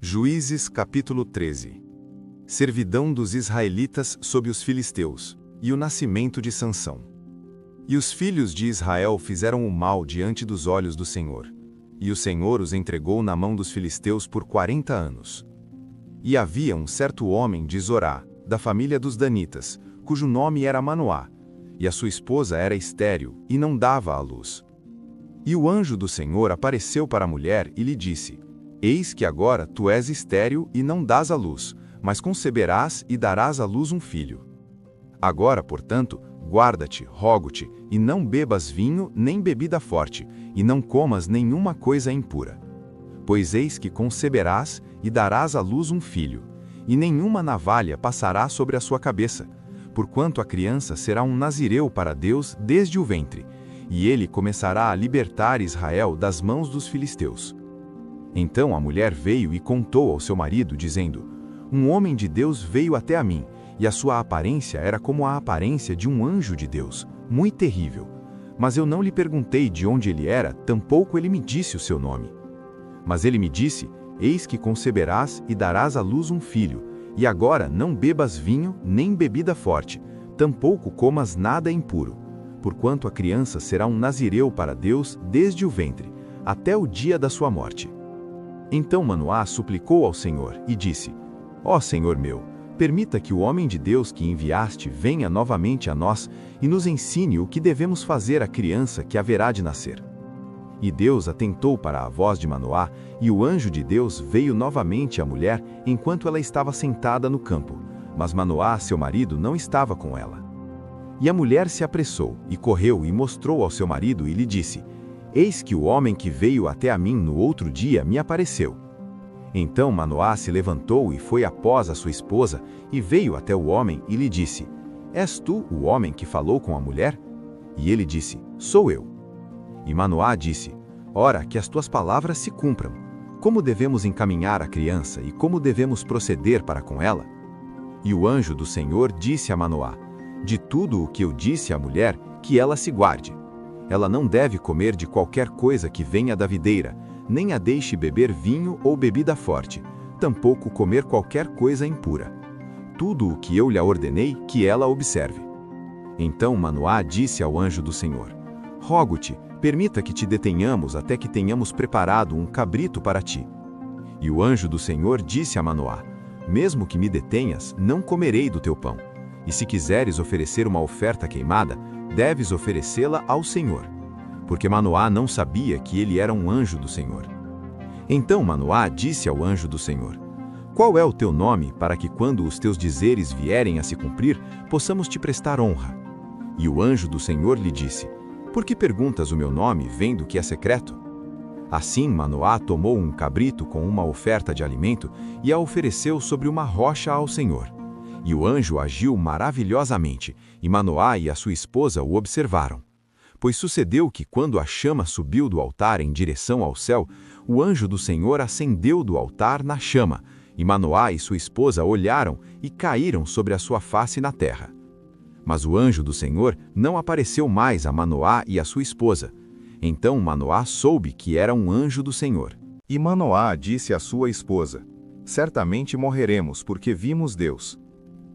Juízes capítulo 13. Servidão dos israelitas sob os filisteus, e o nascimento de Sansão. E os filhos de Israel fizeram o mal diante dos olhos do Senhor, e o Senhor os entregou na mão dos filisteus por 40 anos. E havia um certo homem de Zorá, da família dos Danitas, cujo nome era Manoá, e a sua esposa era estéril, e não dava à luz. E o anjo do Senhor apareceu para a mulher e lhe disse: Eis que agora tu és estéril e não dás à luz, mas conceberás e darás à luz um filho. Agora, portanto, guarda-te, rogo-te, e não bebas vinho nem bebida forte, e não comas nenhuma coisa impura. Pois eis que conceberás e darás à luz um filho, e nenhuma navalha passará sobre a sua cabeça, porquanto a criança será um nazireu para Deus desde o ventre, e ele começará a libertar Israel das mãos dos filisteus. Então a mulher veio e contou ao seu marido, dizendo: Um homem de Deus veio até a mim, e a sua aparência era como a aparência de um anjo de Deus, muito terrível. Mas eu não lhe perguntei de onde ele era, tampouco ele me disse o seu nome. Mas ele me disse: Eis que conceberás e darás à luz um filho, e agora não bebas vinho nem bebida forte, tampouco comas nada impuro, porquanto a criança será um nazireu para Deus desde o ventre, até o dia da sua morte. Então Manoá suplicou ao Senhor e disse: Ó Senhor meu, permita que o homem de Deus que enviaste venha novamente a nós e nos ensine o que devemos fazer à criança que haverá de nascer. E Deus atentou para a voz de Manoá, e o anjo de Deus veio novamente à mulher enquanto ela estava sentada no campo, mas Manoá, seu marido, não estava com ela. E a mulher se apressou, e correu e mostrou ao seu marido e lhe disse: Eis que o homem que veio até a mim no outro dia me apareceu. Então Manoá se levantou e foi após a sua esposa, e veio até o homem e lhe disse: És tu o homem que falou com a mulher? E ele disse: Sou eu. E Manoá disse: Ora, que as tuas palavras se cumpram. Como devemos encaminhar a criança e como devemos proceder para com ela? E o anjo do Senhor disse a Manoá: De tudo o que eu disse à mulher, que ela se guarde. Ela não deve comer de qualquer coisa que venha da videira, nem a deixe beber vinho ou bebida forte, tampouco comer qualquer coisa impura. Tudo o que eu lhe ordenei, que ela observe. Então Manoá disse ao anjo do Senhor: Rogo-te, permita que te detenhamos até que tenhamos preparado um cabrito para ti. E o anjo do Senhor disse a Manoá: Mesmo que me detenhas, não comerei do teu pão. E se quiseres oferecer uma oferta queimada, deves oferecê-la ao Senhor. Porque Manoá não sabia que ele era um anjo do Senhor. Então Manoá disse ao anjo do Senhor: Qual é o teu nome, para que quando os teus dizeres vierem a se cumprir, possamos te prestar honra? E o anjo do Senhor lhe disse: Por que perguntas o meu nome, vendo que é secreto? Assim Manoá tomou um cabrito com uma oferta de alimento e a ofereceu sobre uma rocha ao Senhor. E o anjo agiu maravilhosamente, e Manoá e a sua esposa o observaram. Pois sucedeu que, quando a chama subiu do altar em direção ao céu, o anjo do Senhor ascendeu do altar na chama, e Manoá e sua esposa olharam e caíram sobre a sua face na terra. Mas o anjo do Senhor não apareceu mais a Manoá e a sua esposa. Então Manoá soube que era um anjo do Senhor. E Manoá disse à sua esposa: Certamente morreremos, porque vimos Deus.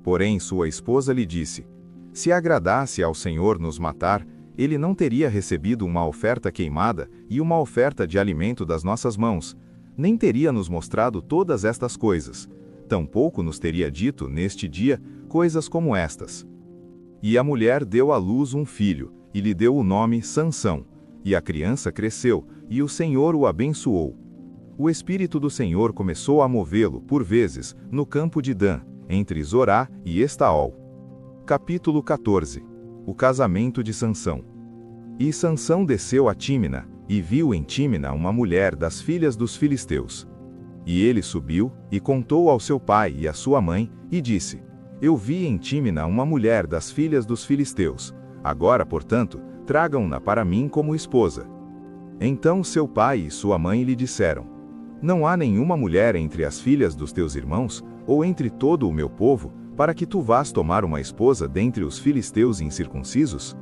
Porém sua esposa lhe disse: Se agradasse ao Senhor nos matar, ele não teria recebido uma oferta queimada e uma oferta de alimento das nossas mãos, nem teria nos mostrado todas estas coisas, tampouco nos teria dito, neste dia, coisas como estas. E a mulher deu à luz um filho, e lhe deu o nome Sansão, e a criança cresceu, e o Senhor o abençoou. O Espírito do Senhor começou a movê-lo, por vezes, no campo de Dan, entre Zorá e Estaol. Capítulo 14. O casamento de Sansão. E Sansão desceu a Tímina, e viu em Tímina uma mulher das filhas dos filisteus. E ele subiu, e contou ao seu pai e à sua mãe, e disse: Eu vi em Tímina uma mulher das filhas dos filisteus. Agora, portanto, tragam-na para mim como esposa. Então seu pai e sua mãe lhe disseram: Não há nenhuma mulher entre as filhas dos teus irmãos, ou entre todo o meu povo, para que tu vás tomar uma esposa dentre os filisteus incircuncisos?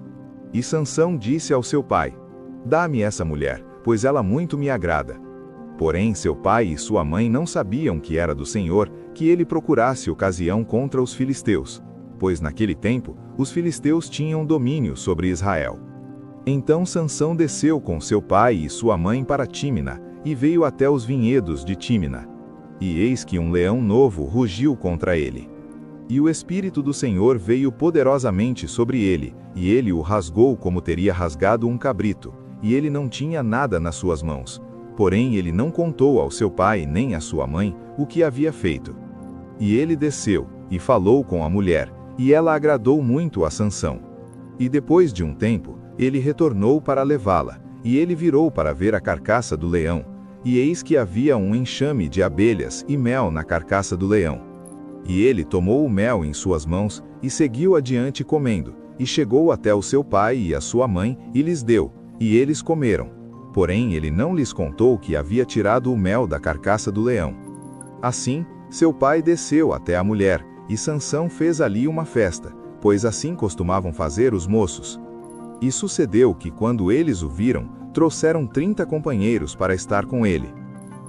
E Sansão disse ao seu pai: Dá-me essa mulher, pois ela muito me agrada. Porém, seu pai e sua mãe não sabiam que era do Senhor que ele procurasse ocasião contra os filisteus, pois naquele tempo os filisteus tinham domínio sobre Israel. Então Sansão desceu com seu pai e sua mãe para Tímina, e veio até os vinhedos de Tímina. E eis que um leão novo rugiu contra ele. E o Espírito do Senhor veio poderosamente sobre ele, e ele o rasgou como teria rasgado um cabrito, e ele não tinha nada nas suas mãos. Porém ele não contou ao seu pai nem à sua mãe o que havia feito. E ele desceu, e falou com a mulher, e ela agradou muito a Sansão. E depois de um tempo, ele retornou para levá-la, e ele virou para ver a carcaça do leão, e eis que havia um enxame de abelhas e mel na carcaça do leão. E ele tomou o mel em suas mãos, e seguiu adiante comendo, e chegou até o seu pai e a sua mãe, e lhes deu, e eles comeram. Porém ele não lhes contou que havia tirado o mel da carcaça do leão. Assim, seu pai desceu até a mulher, e Sansão fez ali uma festa, pois assim costumavam fazer os moços. E sucedeu que quando eles o viram, trouxeram 30 companheiros para estar com ele.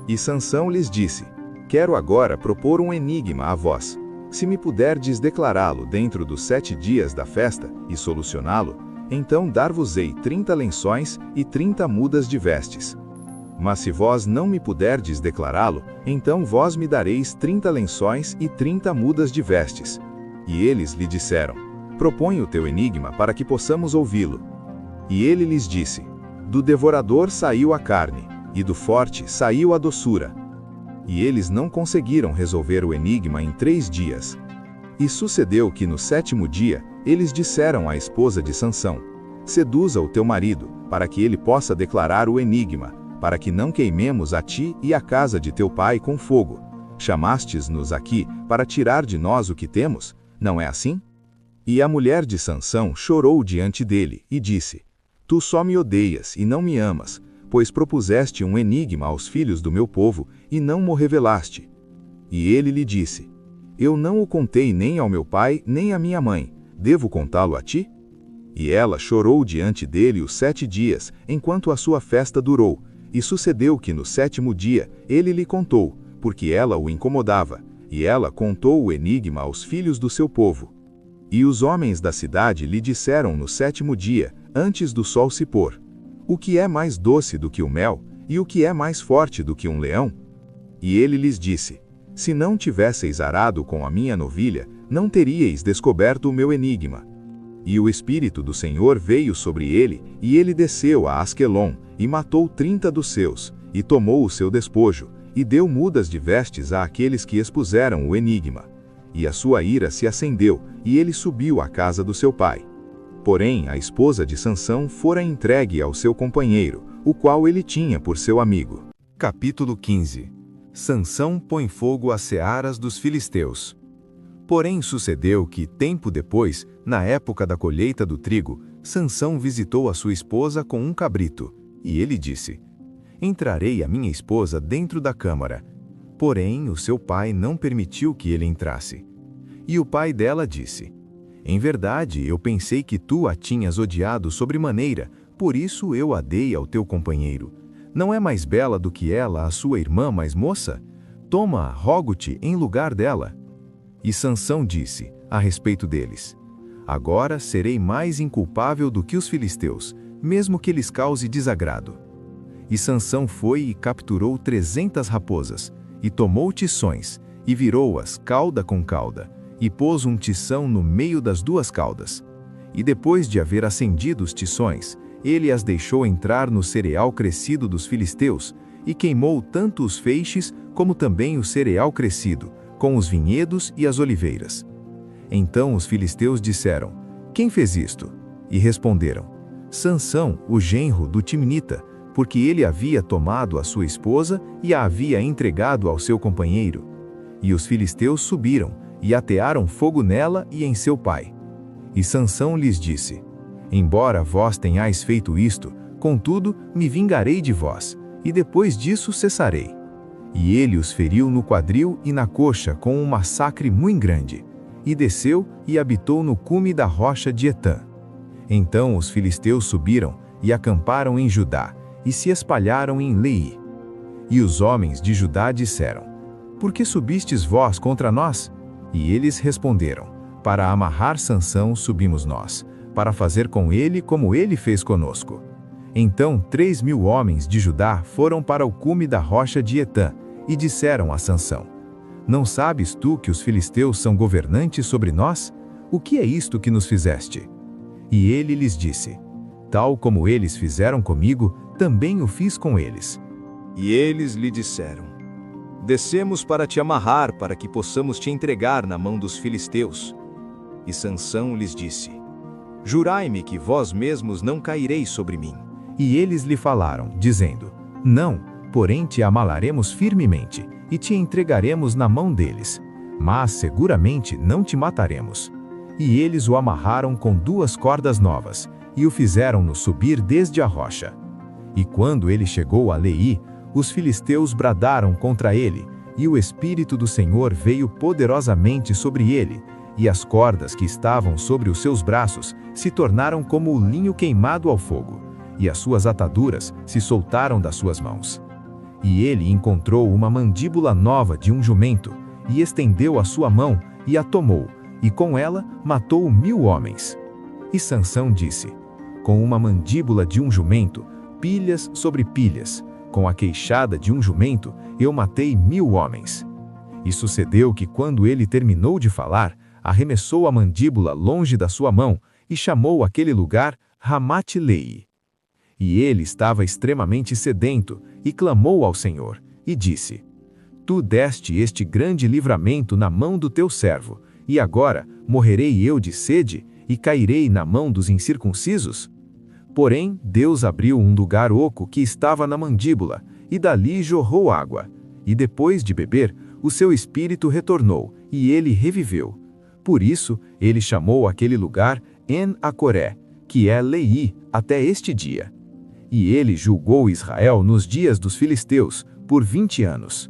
E Sansão lhes disse: quero agora propor um enigma a vós. Se me puderdes declará-lo dentro dos 7 dias da festa, e solucioná-lo, então dar-vos-ei 30 lençóis e 30 mudas de vestes. Mas se vós não me puderdes declará-lo, então vós me dareis 30 lençóis e 30 mudas de vestes. E eles lhe disseram: propõe o teu enigma para que possamos ouvi-lo. E ele lhes disse: do devorador saiu a carne, e do forte saiu a doçura. E eles não conseguiram resolver o enigma em 3 dias. E sucedeu que no 7º dia, eles disseram à esposa de Sansão: seduza o teu marido, para que ele possa declarar o enigma, para que não queimemos a ti e a casa de teu pai com fogo. Chamastes-nos aqui para tirar de nós o que temos? Não é assim? E a mulher de Sansão chorou diante dele, e disse: tu só me odeias e não me amas, pois propuseste um enigma aos filhos do meu povo, e não mo revelaste. E ele lhe disse: eu não o contei nem ao meu pai, nem à minha mãe, devo contá-lo a ti? E ela chorou diante dele os 7 dias, enquanto a sua festa durou, e sucedeu que no 7º dia ele lhe contou, porque ela o incomodava, e ela contou o enigma aos filhos do seu povo. E os homens da cidade lhe disseram no 7º dia, antes do sol se pôr: o que é mais doce do que o mel, e o que é mais forte do que um leão? E ele lhes disse: se não tivesseis arado com a minha novilha, não teríeis descoberto o meu enigma. E o Espírito do Senhor veio sobre ele, e ele desceu a Asquelon, e matou 30 dos seus, e tomou o seu despojo, e deu mudas de vestes àqueles que expuseram o enigma. E a sua ira se acendeu, e ele subiu à casa do seu pai. Porém, a esposa de Sansão fora entregue ao seu companheiro, o qual ele tinha por seu amigo. Capítulo 15. Sansão põe fogo às searas dos filisteus. Porém sucedeu que, tempo depois, na época da colheita do trigo, Sansão visitou a sua esposa com um cabrito, e ele disse: entrarei a minha esposa dentro da câmara. Porém o seu pai não permitiu que ele entrasse. E o pai dela disse: em verdade, eu pensei que tu a tinhas odiado sobremaneira, por isso eu a dei ao teu companheiro. Não é mais bela do que ela, a sua irmã mais moça? Toma, rogo-te, em lugar dela. E Sansão disse, a respeito deles: agora serei mais inculpável do que os filisteus, mesmo que lhes cause desagrado. E Sansão foi e capturou 300 raposas, e tomou tições, e virou-as cauda com cauda, e pôs um tição no meio das 2 caudas. E depois de haver acendido os tições, ele as deixou entrar no cereal crescido dos filisteus, e queimou tanto os feixes como também o cereal crescido, com os vinhedos e as oliveiras. Então os filisteus disseram: quem fez isto? E responderam: Sansão, o genro do Timnita, porque ele havia tomado a sua esposa e a havia entregado ao seu companheiro. E os filisteus subiram, e atearam fogo nela e em seu pai. E Sansão lhes disse: embora vós tenhais feito isto, contudo me vingarei de vós, e depois disso cessarei. E ele os feriu no quadril e na coxa com um massacre muito grande, e desceu e habitou no cume da rocha de Etã. Então os filisteus subiram e acamparam em Judá, e se espalharam em Leí. E os homens de Judá disseram: Por que subistes vós contra nós? E eles responderam: Para amarrar Sansão subimos nós, para fazer com ele como ele fez conosco. Então 3.000 homens de Judá foram para o cume da rocha de Etã, e disseram a Sansão: Não sabes tu que os filisteus são governantes sobre nós? O que é isto que nos fizeste? E ele lhes disse: Tal como eles fizeram comigo, também o fiz com eles. E eles lhe disseram: Descemos para te amarrar, para que possamos te entregar na mão dos filisteus. E Sansão lhes disse: Jurai-me que vós mesmos não caireis sobre mim. E eles lhe falaram, dizendo: Não, porém te amarraremos firmemente, e te entregaremos na mão deles. Mas seguramente não te mataremos. E eles o amarraram com 2 cordas novas, e o fizeram-no subir desde a rocha. E quando ele chegou a Leí, os filisteus bradaram contra ele, e o Espírito do Senhor veio poderosamente sobre ele, e as cordas que estavam sobre os seus braços se tornaram como o linho queimado ao fogo, e as suas ataduras se soltaram das suas mãos. E ele encontrou uma mandíbula nova de um jumento, e estendeu a sua mão, e a tomou, e com ela matou 1.000 homens. E Sansão disse: Com uma mandíbula de um jumento, pilhas sobre pilhas, com a queixada de um jumento, eu matei 1.000 homens. E sucedeu que quando ele terminou de falar, arremessou a mandíbula longe da sua mão, e chamou aquele lugar Ramate-Leí. E ele estava extremamente sedento, e clamou ao Senhor, e disse: Tu deste este grande livramento na mão do teu servo, e agora morrerei eu de sede, e cairei na mão dos incircuncisos? Porém, Deus abriu um lugar oco que estava na mandíbula, e dali jorrou água. E depois de beber, o seu espírito retornou, e ele reviveu. Por isso, ele chamou aquele lugar En-Acoré, que é Leí, até este dia. E ele julgou Israel nos dias dos filisteus, por 20 anos.